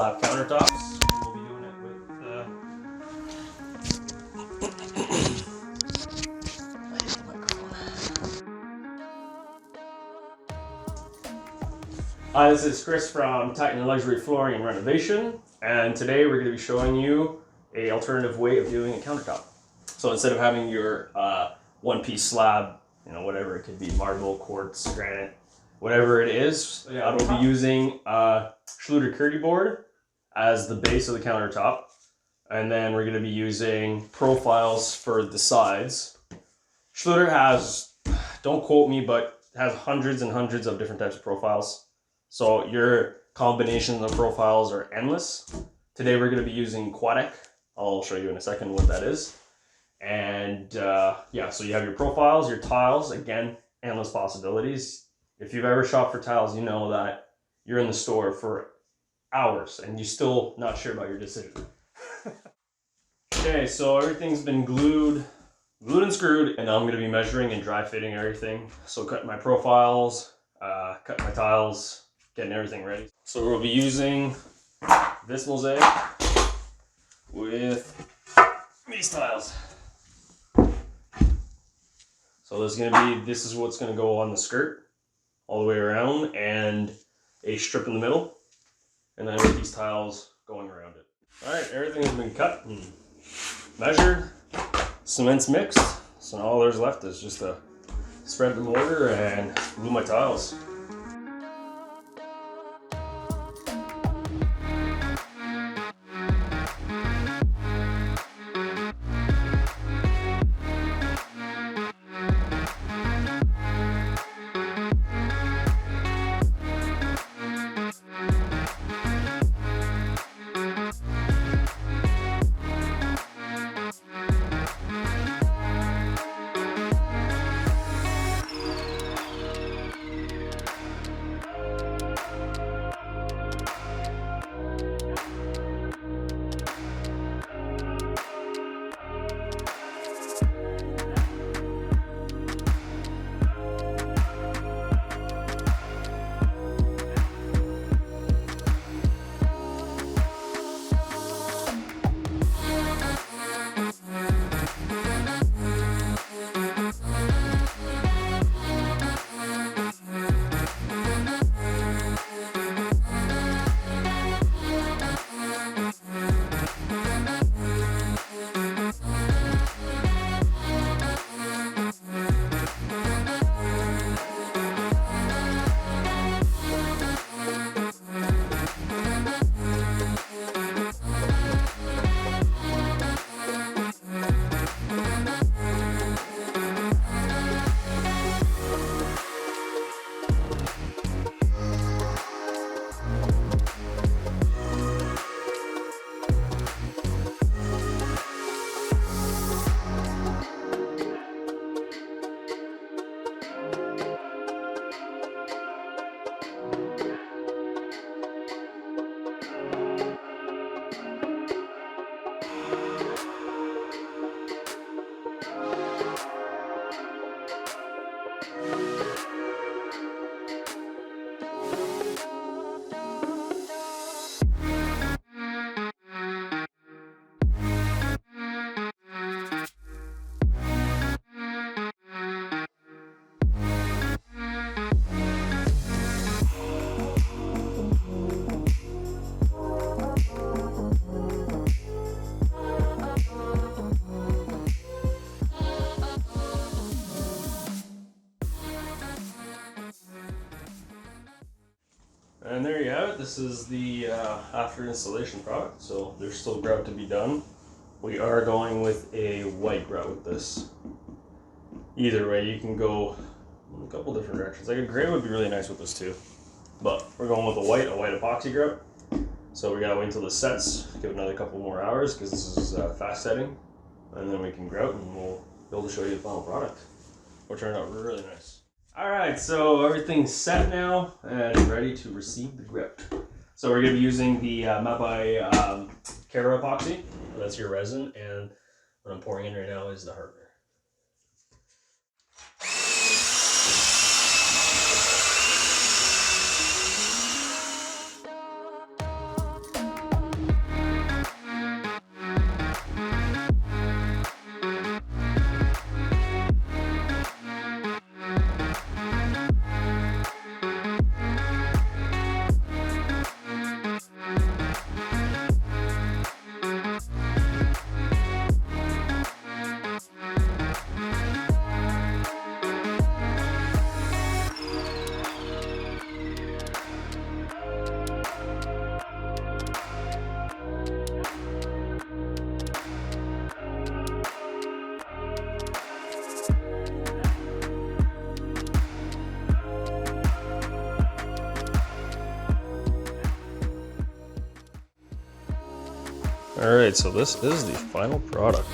slab countertops. We'll be doing it with Hi, this is Chris from Titan Luxury Flooring and Renovation, and today we're going to be showing you a alternative way of doing a countertop. So instead of having your one-piece slab, you know, whatever it could be, marble, quartz, granite, whatever it is, I will be using Schluter Curdy board as the base of the countertop, and then we're going to be using profiles for the sides. Schluter has, don't quote me, but has hundreds and hundreds of different types of profiles. So your combinations of profiles are endless. Today we're going to be using Quadeck. I'll show you in a second what that is. And yeah, so you have your profiles, your tiles, again, endless possibilities. If you've ever shopped for tiles, you know that you're in the store for hours and you're still not sure about your decision. Okay, so everything's been glued and screwed, and I'm going to be measuring and dry fitting everything. So cutting my profiles, cutting my tiles, getting everything ready. So we'll be using this mosaic with these tiles. So this is what's going to go on the skirt all the way around, and a strip in the middle, and then with these tiles going around it. All right, everything has been cut and measured, cement's mixed, so now all there's left is just to spread the mortar and glue my tiles. And there you have it. This is the after installation product. So there's still grout to be done. We are going with a white grout with this. Either way, you can go in a couple different directions. Like a gray would be really nice with this too. But we're going with a white epoxy grout. So we gotta wait until this sets, give it another couple more hours because this is fast setting. And then we can grout and we'll be able to show you the final product, which turned out really nice. Alright, so everything's set now and ready to receive the grout. So we're going to be using the Mapai Cara epoxy. That's your resin, and what I'm pouring in right now is the hardener. All right, so this is the final product.